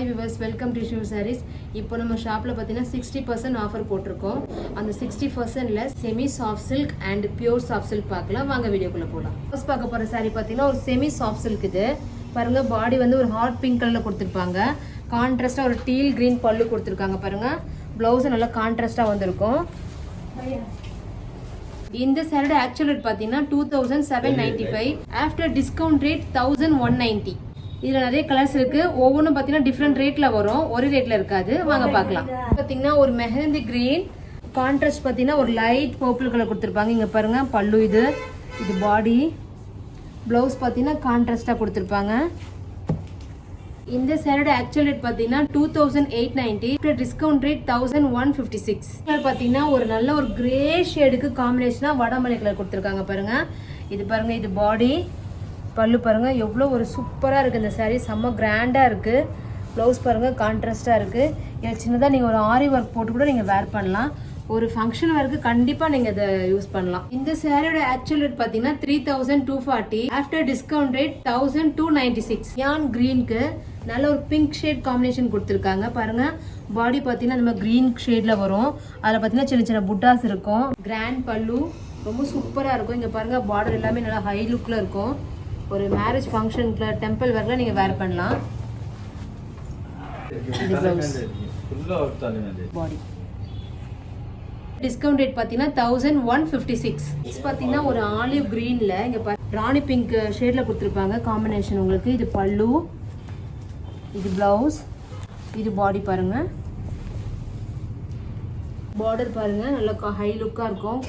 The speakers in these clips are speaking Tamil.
Hi viewers, welcome to Shiv sarees. இப்போ நம்ம ஷாப்பில் பார்த்தீங்கன்னா 60% ஆஃபர் போட்டிருக்கோம். அந்த 60%ல் semi soft silk and pure soft silk பார்க்கலாம். வாங்க வீடியோக்குள்ளே போகலாம். ஃபர்ஸ்ட் பார்க்க போகிற சாரீ பார்த்தீங்கன்னா ஒரு செமி சாஃப்ட் சில்க். இது பாருங்கள், பாடி வந்து ஒரு ஹாட் பிங்க் கலரில் கொடுத்துருப்பாங்க. கான்ட்ராஸ்ட்டாக ஒரு டீல் க்ரீன் பல்லு கொடுத்துருக்காங்க. பாருங்கள், ப்ளவுஸும் நல்லா கான்ட்ராஸ்ட்டாக வந்திருக்கும். இந்த சாரியோட ஆக்சுவல் ரேட் பார்த்தீங்கன்னா 2795. After discount rate 1190. இதில் நிறைய கலர்ஸ் இருக்கு. ஒவ்வொன்றும் பார்த்தீங்கன்னா டிஃப்ரெண்ட் ரேட்ல வரும், ஒரு ரேட்ல இருக்காது. வாங்க பார்க்கலாம். பார்த்தீங்கன்னா ஒரு மெஹந்தி கிரீன் கான்ட்ராஸ்ட், பார்த்தீங்கன்னா ஒரு லைட் பர்பிள் கலர் கொடுத்துருப்பாங்க. இங்கே பாருங்க, பல்லு இது பாடி. ப்ளவுஸ் பார்த்தீங்கன்னா கான்ட்ராஸ்டாக கொடுத்துருப்பாங்க. இந்த சாரியோட ஆக்சுவல் ரேட் பார்த்தீங்கன்னா 2890. Discount rate 1156. பார்த்தீங்கன்னா ஒரு நல்ல ஒரு கிரே ஷேடுக்கு காம்பினேஷனாக வடமலை கலர் கொடுத்துருக்காங்க. பாருங்க, இது பாருங்க, இது பாடி. பல்லு பாருங்கள், எவ்வளோ ஒரு சூப்பராக இருக்குது இந்த சாரீ. செம்ம கிராண்டாக இருக்குது. ப்ளவுஸ் பாருங்கள், கான்ட்ராஸ்ட்டாக இருக்குது. இதில் சின்னதாக நீங்கள் ஒரு ஆரி ஒர்க் போட்டு கூட நீங்கள் வேர் பண்ணலாம். ஒரு ஃபங்க்ஷன் ஒர்க்கு கண்டிப்பாக நீங்கள் இதை யூஸ் பண்ணலாம். இந்த சாரியோட ஆக்சுவல் ரேட் பார்த்தீங்கன்னா 3240. After discount rate 1296. யான் க்ரீனுக்கு நல்ல ஒரு பிங்க் ஷேட் காம்பினேஷன் கொடுத்துருக்காங்க. பாருங்கள், பாடி பார்த்தீங்கன்னா நம்ம க்ரீன் ஷேடில் வரும். அதில் பார்த்தீங்கன்னா சின்ன சின்ன புட்டாஸ் இருக்கும். கிராண்ட் பல்லு ரொம்ப சூப்பராக இருக்கும். இங்கே பாருங்கள், பார்டர் எல்லாமே நல்லா ஹை லுக்கில் இருக்கும். ஒரு மேரேஜ் ஃபங்க்ஷனுக்குள்ள டெம்பிள் வேர்ல நீங்க வேர் பண்ணலாம். இது ப்ளவுஸ், பாடி. டிஸ்கவுண்ட் ரேட் பார்த்தீங்கன்னா 1156. நெக்ஸ்ட் பார்த்தீங்கன்னா ஒரு ஆலிவ் கிரீன்ல இங்க ராணி பிங்க் ஷேட்ல கொடுத்துருப்பாங்க காம்பினேஷன் உங்களுக்கு. இது பல்லு, இது பிளவுஸ், இது பாடி. பாருங்க, பார்டர் பாருங்க, நல்லா ஹை லுக்கா இருக்கும்.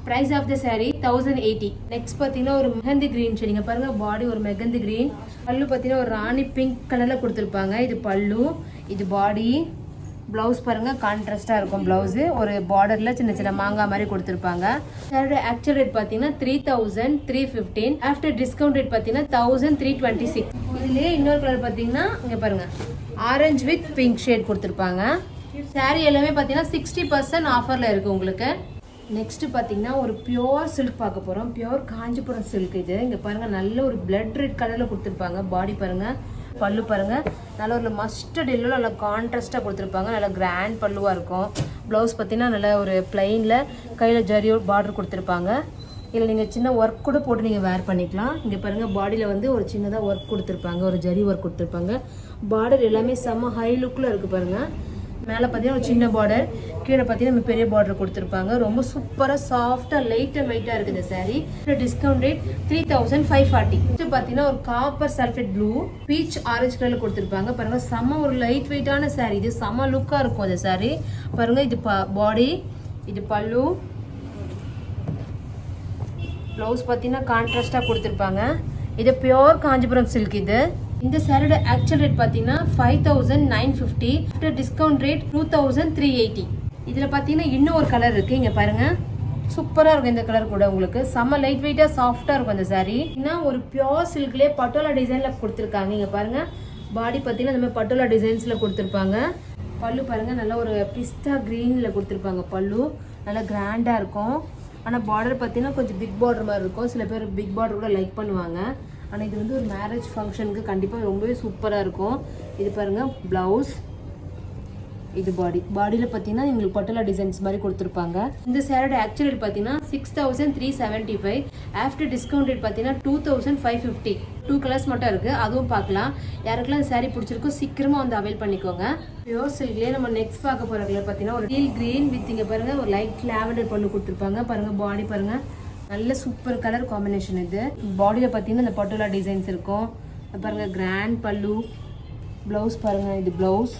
Price of the sari 1080. Next பார்த்தீங்கன்னா ஒரு மெஹந்தி கிரீன் ஷேட். இங்கே பாருங்க, பாடி ஒரு மெஹந்தி கிரீன். பல்லு பார்த்தீங்கன்னா ஒரு ராணி பிங்க் கலரில் கொடுத்துருப்பாங்க. இது பல்லு, இது பாடி. ப்ளவுஸ் பாருங்க, கான்ட்ராஸ்டாக இருக்கும் ப்ளவுஸு. ஒரு பார்டரில் சின்ன சின்ன மாங்காய் மாதிரி கொடுத்துருப்பாங்க. சாரியோட ஆக்சுவல் ரேட் பார்த்தீங்கன்னா 3315. ஆஃப்டர் டிஸ்கவுண்ட் ரேட் பார்த்தீங்கன்னா 1326. இதுலேயே இன்னொரு கலர் பார்த்தீங்கன்னா இங்கே பாருங்க, ஆரஞ்சு வித் பிங்க் ஷேட் கொடுத்துருப்பாங்க. சாரி எல்லாமே பார்த்தீங்கன்னா 60% ஆஃபரில் இருக்குது உங்களுக்கு. நெக்ஸ்ட் பார்த்தீங்கன்னா ஒரு பியோர் சில்க் பார்க்க போகிறோம். Pure Kanchipuram silk. இது இங்கே பாருங்கள், நல்ல ஒரு பிளட் ரெட் கலரில் கொடுத்துருப்பாங்க. பாடி பாருங்கள், பல்லு பாருங்கள், நல்ல ஒரு மஸ்டர்ட் எல்லோ நல்லா கான்ட்ராஸ்ட்டாக கொடுத்துருப்பாங்க. நல்லா கிராண்ட் பல்லுவாக இருக்கும். ப்ளவுஸ் பார்த்தீங்கன்னா நல்ல ஒரு பிளைனில் கையில் ஜரி பார்டர் கொடுத்துருப்பாங்க. இதில் நீங்கள் சின்ன ஒர்க் கூட போட்டு நீங்கள் வேர் பண்ணிக்கலாம். இங்கே பாருங்கள், பாடியில் வந்து ஒரு சின்னதாக ஒர்க் கொடுத்துருப்பாங்க, ஒரு ஜரி ஒர்க் கொடுத்துருப்பாங்க. பார்டர் எல்லாமே செம்ம ஹை லுக்கில் இருக்குது பாருங்கள். மேலே பார்த்தீங்கன்னா ஒரு சின்ன பார்டர், கீழே பார்த்தீங்கன்னா நம்ம பெரிய பார்டர் கொடுத்துருப்பாங்க. ரொம்ப சூப்பராக சாஃப்டாக லைட்டாக வெயிட்டாக இருக்குது இந்த சாரீ. Discount rate 3540. பார்த்தீங்கன்னா ஒரு copper sulphate blue beach orange கலரில் கொடுத்துருப்பாங்க. பாருங்கள், செம்ம ஒரு லைட் வெயிட்டான சாரீ. இது செம்ம லுக்காக இருக்கும் இந்த சாரீ. பாருங்கள், இது பாடி, இது பல்லு. ப்ளவுஸ் பார்த்தீங்கன்னா கான்ட்ராஸ்டாக கொடுத்துருப்பாங்க. இது பியோர் காஞ்சிபுரம் சில்க். இது இந்த சாரியோட ஆக்சுவல் ரேட் பார்த்தீங்கன்னா 5950. After discount rate 2380. இதில் பார்த்தீங்கன்னா இன்னும் ஒரு கலர் இருக்குது. இங்கே பாருங்கள், சூப்பராக இருக்கும் இந்த கலர் கூட. உங்களுக்கு செம்ம லைட் வெயிட்டாக சாஃப்டாக இருக்கும் இந்த சாரீ. இன்னும் ஒரு பியோர் சில்க்லேயே பட்டோலா டிசைனில் கொடுத்துருக்காங்க. இங்கே பாருங்கள், பாடி பார்த்தீங்கன்னா இந்த மாதிரி பட்டோலா டிசைன்ஸில் கொடுத்துருப்பாங்க. பல்லு பாருங்கள், நல்லா ஒரு பிஸ்தா க்ரீனில் கொடுத்துருப்பாங்க. பல்லு நல்லா கிராண்டாக இருக்கும். ஆனால் பார்டர் பார்த்தீங்கன்னா கொஞ்சம் பிக் பார்டர் மாதிரி இருக்கும். சில பேர் பிக் பார்டர் கூட லைக் பண்ணுவாங்க. ஆனால் இது வந்து ஒரு மேரேஜ் ஃபங்க்ஷனுக்கு கண்டிப்பாக ரொம்பவே சூப்பராக இருக்கும். இது பாருங்கள், ப்ளவுஸ், இது பாடி. பாடியில் பார்த்தீங்கன்னா எங்களுக்கு பட்டோலா டிசைன்ஸ் மாதிரி கொடுத்துருப்பாங்க. இந்த சாரியோட ஆக்சுவல் ரேட் பார்த்தீங்கன்னா 6375. ஆஃப்டர் டிஸ்கவுண்ட் ரேட் பார்த்தீங்கன்னா 2550. 2 கலர்ஸ் மட்டும் இருக்குது, அதுவும் பார்க்கலாம். யாருக்கெல்லாம் இந்த சாரீ பிடிச்சிருக்கோ சீக்கிரமாக வந்து அவைல் பண்ணிக்கோங்க. பியோர் சில்க்லேயே நம்ம நெக்ஸ்ட் பார்க்க போகிற கலர் பார்த்தீங்கன்னா ஒரு டீல் க்ரீன் வித் இங்கே பாருங்கள் ஒரு லைட் லாவெண்டர் பண்ணி கொடுத்துருப்பாங்க. பாருங்கள், பாடி பாருங்கள், நல்ல சூப்பர் கலர் காம்பினேஷன். இது பாடியில் பார்த்தீங்கன்னா இந்த பட்டோலா டிசைன்ஸ் இருக்கும். பாருங்கள், கிராண்ட் பல்லு. ப்ளவுஸ் பாருங்கள், இது ப்ளவுஸ்.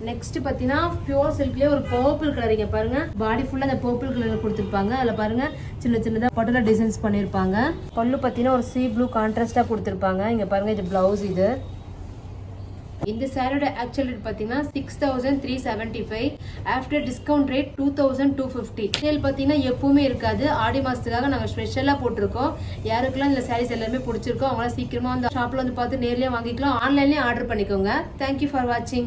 நெக்ஸ்ட் பார்த்தீங்கன்னா பியோர் சில்க்லேயே ஒரு பர்பிள் கலர். இங்கே பாருங்கள், பாடி ஃபுல்லாக அந்த பர்பிள் கலரில் கொடுத்துருப்பாங்க. அதில் பாருங்கள், சின்ன சின்னதாக பட்டோலா டிசைன்ஸ் பண்ணியிருப்பாங்க. பல்லு பார்த்தீங்கன்னா ஒரு சீ ப்ளூ கான்ட்ராஸ்டாக கொடுத்துருப்பாங்க. இங்கே பாருங்கள், இது ப்ளவுஸ். இது இந்த சாரியோட ஆக்சுவல் ரேட் பார்த்தீங்கன்னா 6375. After discount rate 2250. சேல் பார்த்தீங்கன்னா எப்பவுமே இருக்காது. ஆடி மாதத்துக்காக நாங்கள் ஸ்பெஷலாக போட்டிருக்கோம். யாருக்கெல்லாம் இந்த சாரீஸ் எல்லாமே பிடிச்சிருக்கோம் அவங்களாம் சீக்கிரமாக வந்து ஷாப்பில் வந்து பார்த்து நேர்லேயே வாங்கிக்கலாம். ஆன்லைன்லேயே ஆர்டர் பண்ணிக்கோங்க. தேங்க்யூ ஃபார் வாட்சிங்.